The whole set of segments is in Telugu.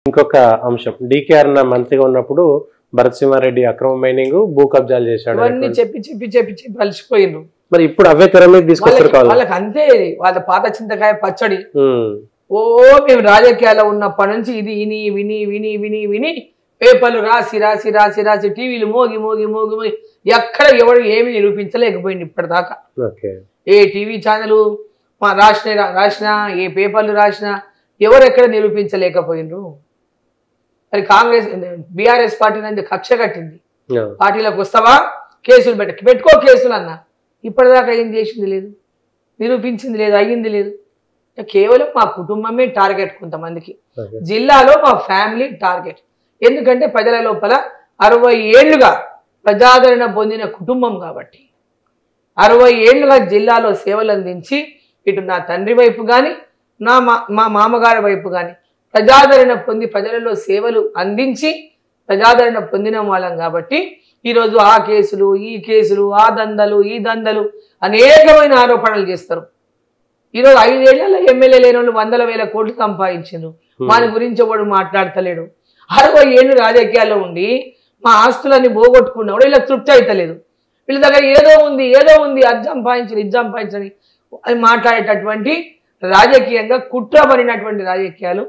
ఇంకొక అంశం డీకేఆర్ మంత్రిగా ఉన్నప్పుడు భరత్ సింహారెడ్డి అక్రమ మైనింగ్ భూ కబ్జాలు చేశాడు. ఇవన్నీ చెప్పి కలిసిపోయిండ్రు. మరి ఇప్పుడు అవే తెర మీద తీసుకొస్తారు వాళ్ళకి అంతే. వాళ్ళ పాత చింతకాయ పచ్చడి. ఓ మేము రాజకీయాల్లో ఉన్నప్పటి నుంచి ఇది విని విని విని విని విని పేపర్లు రాసి రాసి రాసి రాసి టీవీలు మోగి మోగి మోగి మోగి ఎక్కడ ఎవరు ఏమి నిరూపించలేకపోయింది ఇప్పటిదాకా. ఏ టీవీ ఛానల్ రాసినా ఏ పేపర్లు రాసినా ఎవరు ఎక్కడ నిరూపించలేకపోయినరు. మరి కాంగ్రెస్ బీఆర్ఎస్ పార్టీ అనేది కక్ష కట్టింది. పార్టీలోకి వస్తావా కేసులు పెట్టుకో కేసులు అన్న. ఇప్పటిదాకా ఏం చేసింది లేదు, నిరూపించింది లేదు, అయ్యింది లేదు. కేవలం మా కుటుంబమే టార్గెట్. కొంతమందికి జిల్లాలో మా ఫ్యామిలీ టార్గెట్. ఎందుకంటే ప్రజల లోపల 60 ఏళ్లుగా ప్రజాదరణ పొందిన కుటుంబం కాబట్టి 60 ఏళ్లుగా జిల్లాలో సేవలు అందించి ఇటు నా తండ్రి వైపు కానీ మా మామగారి వైపు కానీ ప్రజాదరణ పొంది ప్రజలలో సేవలు అందించి ప్రజాదరణ పొందిన వాళ్ళం కాబట్టి ఈరోజు ఆ కేసులు ఈ కేసులు ఆ దందలు ఈ దందలు అనేకమైన ఆరోపణలు చేస్తారు. ఈరోజు 5 ఏళ్లలో ఎమ్మెల్యే లేని వాళ్ళు 100,000 కోట్లు సంపాదించారు. వాని గురించి ఎవడు మాట్లాడతలేడు. 60 ఏళ్ళు రాజకీయాల్లో ఉండి మా ఆస్తులన్నీ పోగొట్టుకున్నాడు. ఇలా తృప్తి అవుతలేదు. వీళ్ళ దగ్గర ఏదో ఉంది అది సంపాదించని ఇది సంపాదించని అది మాట్లాడేటటువంటి రాజకీయంగా కుట్రపడినటువంటి రాజకీయాలు,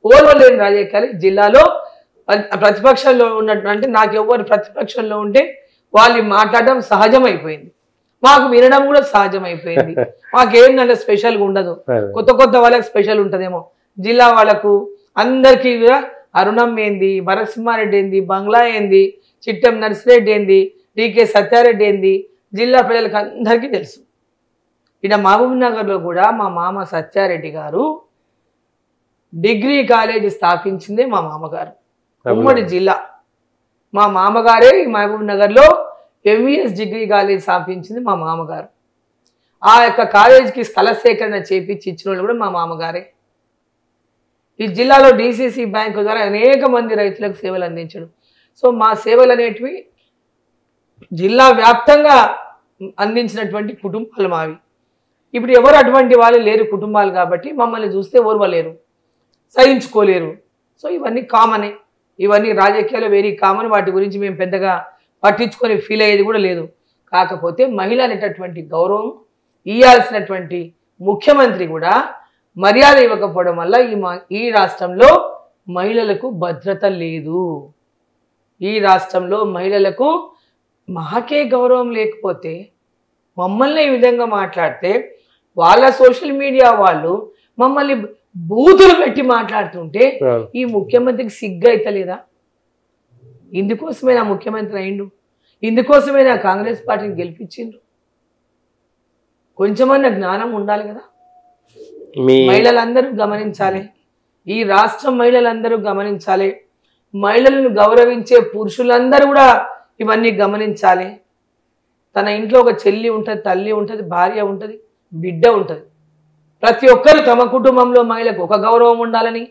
ఓర్వలేని రాజకీయాలు జిల్లాలో ప్రతిపక్షంలో ఉన్నటువంటి నాకు ఎవరు ప్రతిపక్షంలో ఉంటే వాళ్ళు మాట్లాడడం సహజమైపోయింది. మాకు వినడం కూడా సహజమైపోయింది. మాకేంటంటే స్పెషల్గా ఉండదు. కొత్త వాళ్ళకి స్పెషల్ ఉంటుందేమో. జిల్లా వాళ్ళకు అందరికీ కూడా అరుణం ఏంది, భరత్ సింహారెడ్డి ఏంది, బంగ్లా ఏంది, చిట్టెం నర్సిరెడ్డి ఏంది, డికే సత్యారెడ్డి ఏంది జిల్లా ప్రజలకు అందరికీ తెలుసు. ఇక్కడ మహబూబ్ నగర్లో కూడా మా మామ సత్యారెడ్డి గారు డిగ్రీ కాలేజీ స్థాపించిందే మా మామగారు. ఉమ్మడి జిల్లా మా మామగారే ఈ మహబూబ్ నగర్లో ఎంవిఎస్ డిగ్రీ కాలేజ్ స్థాపించింది మా మామగారు. ఆ యొక్క కాలేజీకి స్థల సేకరణ చేపించి ఇచ్చిన వాళ్ళు కూడా మా మామగారే. ఈ జిల్లాలో డిసిసి బ్యాంకు ద్వారా అనేక మంది రైతులకు సేవలు అందించడం. సో మా సేవలు అనేటివి జిల్లా వ్యాప్తంగా అందించినటువంటి కుటుంబాలు మావి. ఇప్పుడు ఎవరు అటువంటి వాళ్ళు లేరు కుటుంబాలు కాబట్టి మమ్మల్ని చూస్తే ఓర్వలేరు, సహించుకోలేరు. సో ఇవన్నీ కామనే, ఇవన్నీ రాజకీయాలు వెరీ కామన్. వాటి గురించి మేము పెద్దగా పట్టించుకొని ఫీల్ అయ్యేది కూడా లేదు. కాకపోతే మహిళ అనేటటువంటి గౌరవం ఇవ్వాల్సినటువంటి ముఖ్యమంత్రి కూడా మర్యాద ఇవ్వకపోవడం వల్ల ఈ రాష్ట్రంలో మహిళలకు భద్రత లేదు. ఈ రాష్ట్రంలో మహిళలకు మాకే గౌరవం లేకపోతే మమ్మల్ని ఈ విధంగా మాట్లాడితే వాళ్ళ సోషల్ మీడియా వాళ్ళు మమ్మల్ని బూతులు పెట్టి మాట్లాడుతుంటే ఈ ముఖ్యమంత్రికి సిగ్గు అయితలేదా? ఇందుకోసమే నా ముఖ్యమంత్రి అయిండు, ఇందుకోసమే నా కాంగ్రెస్ పార్టీని గెలిపించిండ్రు. కొంచెమన్నా జ్ఞానం ఉండాలి కదా. మహిళలందరూ గమనించాలి, ఈ రాష్ట్రం మహిళలందరూ గమనించాలి, మహిళలను గౌరవించే పురుషులందరూ కూడా ఇవన్నీ గమనించాలి. తన ఇంట్లో ఒక చెల్లి ఉంటుంది, తల్లి ఉంటుంది, భార్య ఉంటుంది, బిడ్డ ఉంటుంది. ప్రతి ఒక్కరు తమ కుటుంబంలో మహిళకు ఒక గౌరవం ఉండాలని,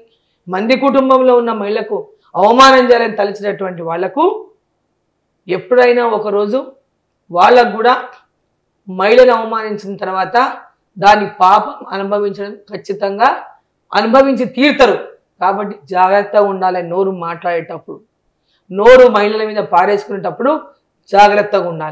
మంది కుటుంబంలో ఉన్న మహిళకు అవమానం చేయాలని తలచినటువంటి వాళ్లకు ఎప్పుడైనా ఒకరోజు వాళ్ళకు కూడా మహిళను అవమానించిన తర్వాత దాని పాపం అనుభవించడం ఖచ్చితంగా అనుభవించి తీరుతారు. కాబట్టి జాగ్రత్తగా ఉండాలి. నోరు మాట్లాడేటప్పుడు, నోరు మహిళల మీద పారేసుకునేటప్పుడు జాగ్రత్తగా ఉండాలి.